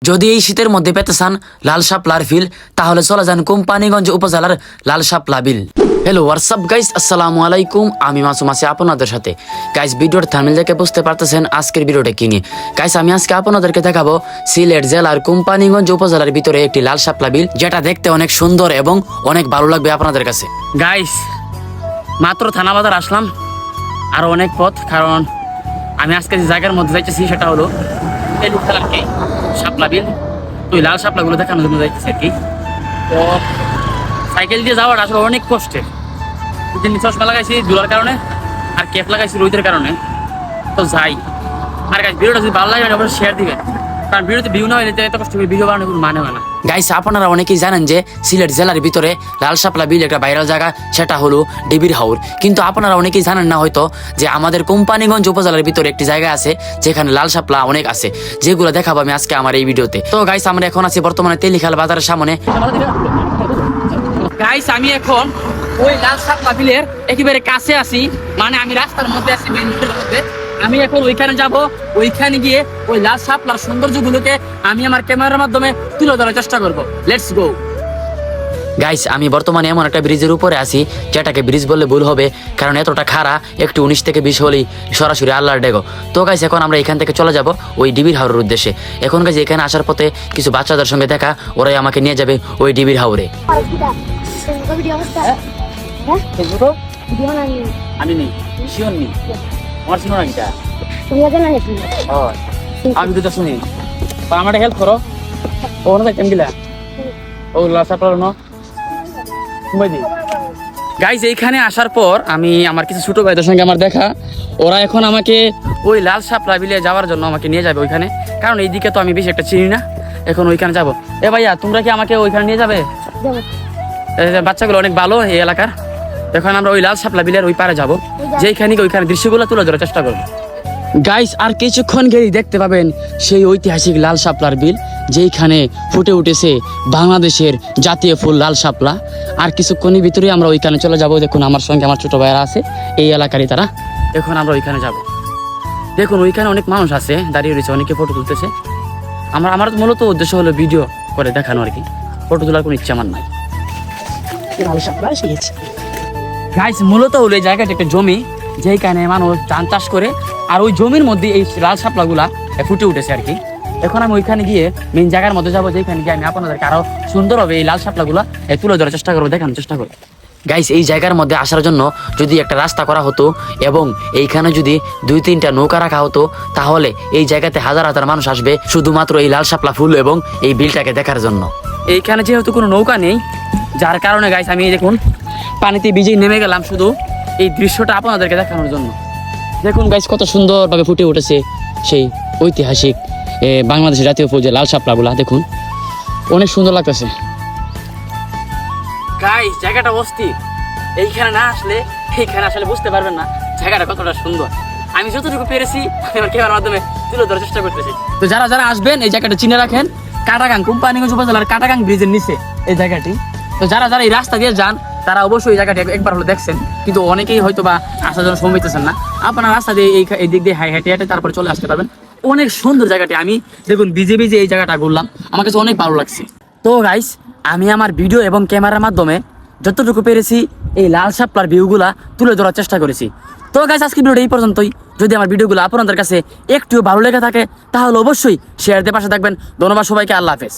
যদি এই শীতের মধ্যে পেতে চান লাল শাপলার ফিল, তাহলে চলে যান কোম্পানিগঞ্জ উপজেলার লাল শাপলা বিল। হ্যালো হোয়াটসঅ্যাপ গাইস, আসসালামু আলাইকুম। আমি মাসুম আছি আপনাদের সাথে। গাইস, ভিডিওর থাম্বনেল দেখে বুঝতে পারতেছেন আজকের ভিডিওটা কি নিয়ে। গাইস, আমি আজকে আপনাদেরকে দেখাবো সিলেট জেলার কোম্পানিগঞ্জ উপজেলার ভিতরে একটি লাল শাপলা বিল, যেটা দেখতে অনেক সুন্দর এবং অনেক ভালো লাগবে আপনাদের কাছে। গাইস, মাত্র থানা বাজার আসলাম, আরো অনেক পথ, কারণ আমি আজকে যে জায়গার মধ্যে যাইতেছি সেটা হলো কি শাপলা বিল। তো ওই লাল শাপলাগুলো দেখানোর জন্য যাইতেছি আর কি। তো সাইকেল দিয়ে যাওয়াটা আসলে অনেক কষ্টের। চশমা লাগাইছি ধুলার কারণে, আর ক্যাপ লাগাইছি রোদের কারণে। তো যাই, আর গাইস ভিডিওটা যদি ভালো লাগে অবশ্যই শেয়ার দিবেন, কারণ ভিডিওতে ভিউ না হলে এত কষ্ট করে ভিডিও বানানোর কোনো মানে হয় না। গাইস, আপনারা অনেকেই জানেন যে সিলেট জেলার ভিতরে লাল শাপলা বিল একটা ভাইরাল জায়গা, সেটা হলো ডিবির হাওর। কিন্তু আপনারা অনেকেই জানেন না হয়তো যে আমাদের কোম্পানিগঞ্জ উপজেলার ভিতরে একটি জায়গা আছে যেখানে লাল শাপলা অনেক আছে, যেগুলো দেখাবো আমি আজকে আমার এই ভিডিওতে। তো গাইস, আমরা এখন আছি বর্তমানে তেলিখাল বাজারের সামনে। গাইস, আমি এখন ওই লাল শাপলা বিলের একেবারে কাছে আছি, মানে আমি রাস্তার মধ্যে আছি, মেইন রোডের মধ্যে। আমি এখন ওইখানে যাব, ওইখানে গিয়ে ওই লাল শাপলার সৌন্দর্যগুলোকে আমি আমার ক্যামেরার মাধ্যমে তুলে ধরার চেষ্টা করব। Let's go. গাইস, আমি বর্তমানে এমন একটা ব্রিজের উপরে আছি, যেটাকে ব্রিজ বললে ভুল হবে, কারণ এতটা খাড়া, একটু 19 থেকে 20 হলেই সরাসরি আল্লাহর ডেগো। তো গাইস, এখন আমরা এখান থেকে চলে যাব ওই ডিবির হাওরের উদ্দেশ্যে। এখন গাইস, এখানে আসার পথে কিছু বাচ্চাদের সঙ্গে দেখা, ওরাই আমাকে নিয়ে যাবে ওই ডিবির হাওরে। আমি নেই, শিওর নেই, আমার শুনো না এটা, আমি দুটো শুনি, আমার হেল্প করো। ও না কেমন গিলা ও গাইজ, এইখানে আসার পর আমি আমার কিছু ছোট ভাইদের সঙ্গে আমার দেখা, ওরা এখন আমাকে ওই লাল শাপলা বিলে যাওয়ার জন্য আমাকে নিয়ে যাবে ওইখানে, কারণ এইদিকে তো আমি বেশি একটা চিনি না। এখন ওইখানে যাবো। এ ভাইয়া, তোমরা কি আমাকে ওইখানে নিয়ে যাবে? বাচ্চাগুলো অনেক ভালো এই এলাকার। এখন আমরা ওই লাল শাপলা বিলের ওই পারে যাবো, যেখানে ওইখানে দৃশ্যগুলো তুলে ধরার চেষ্টা করবো। গাইস, আর কিছুক্ষণ গেলেই দেখতে পাবেন সেই ঐতিহাসিক লাল শাপলার বিল, যেইখানে ফুটে উঠেছে বাংলাদেশের জাতীয় ফুল লাল শাপলা। আর কিছুক্ষণের ভিতরে আমরা ওইখানে চলে যাব। দেখুন, আমার সঙ্গে আমার ছোট ভাইয়েরা আছে এই এলাকারই তারা। এখন আমরা ওইখানে যাব। দেখুন, ওইখানে অনেক মানুষ আছে, দাঁড়িয়ে রয়েছে, অনেকে ফটো তুলতেছে। আমার মূলত উদ্দেশ্য হলো ভিডিও করে দেখানো আর কি, ফটো তোলার কোনো ইচ্ছা আমার নাই। গাইস, মূলত হলো এই জায়গাটা একটা জমি, যেখানে মানুষ ধান চাষ করে, আর ওই জমির মধ্যে এই লাল শাপলাগুলা ফুটে উঠেছে আর কি। এখন আমি ওইখানে গিয়ে মেইন জায়গার মধ্যে যাবো, যেখানে গিয়ে আমি আপনাদেরকে আরো সুন্দরভাবে এই লাল শাপলাগুলা তুলে ধরার চেষ্টা করবো, দেখানোর চেষ্টা করবো। গাইস, এই জায়গার মধ্যে আসার জন্য যদি একটা রাস্তা করা হতো এবং এইখানে যদি 2-3টা নৌকা রাখা হতো, তাহলে এই জায়গাতে হাজার হাজার মানুষ আসবে শুধুমাত্র এই লাল শাপলা ফুল এবং এই বিলটাকে দেখার জন্য। এইখানে যেহেতু কোনো নৌকা নেই, যার কারণে গাইস আমি দেখুন পানিতে ভিজেই নেমে গেলাম শুধু এই দৃশ্যটা আপনাদেরকে দেখানোর জন্য। দেখুন গাইস, কত সুন্দরভাবে ফুটে উঠেছে সেই ঐতিহাসিক বাংলাদেশের জাতীয় ফুল যে লাল শাপলাগুলা। দেখুন, অনেক সুন্দর লাগতেছে গাইস, জায়গাটা অস্থির। এইখানে না আসলে, এইখানে আসলে বুঝতে পারবেন না জায়গাটা কতটা সুন্দর। আমি যতটুকু পেরেছি আমার ক্যামেরার মাধ্যমে তুলে ধরার চেষ্টা করতেছি। তো যারা যারা আসবেন এই জায়গাটা চিনে রাখেন, কাটাগাং, কোম্পানিগঞ্জ উপজেলার কাটাগাং ব্রিজের নিচে এই জায়গাটি। তো যারা যারা এই রাস্তা দিয়ে যান তারা অবশ্যই এই জায়গাটি একবার হলো দেখছেন, কিন্তু অনেকেই হয়তো বা আসার জন্য সময় পেতেছেন না। আপনারা রাস্তা দিয়ে এই দিক দিয়ে হেঁটে হেঁটে তারপরে চলে আসতে পারবেন। অনেক সুন্দর জায়গাটি। আমি দেখুন ভিজে ভিজে এই জায়গাটা ঘুরলাম, আমার কাছে অনেক ভালো লাগছে। তো গাইস, আমি আমার ভিডিও এবং ক্যামেরার মাধ্যমে যতটুকু পেরেছি এই লাল শাপলার ভিউগুলা তুলে ধরার চেষ্টা করেছি। তো গাইস, আজকে ভিডিওটা এই পর্যন্তই। যদি আমার ভিডিওগুলো আপনাদের কাছে একটু ভালো লেগে থাকে, তাহলে অবশ্যই শেয়ার দিয়ে পাশে থাকবেন। ধন্যবাদ সবাইকে, আল্লাহ হাফেজ।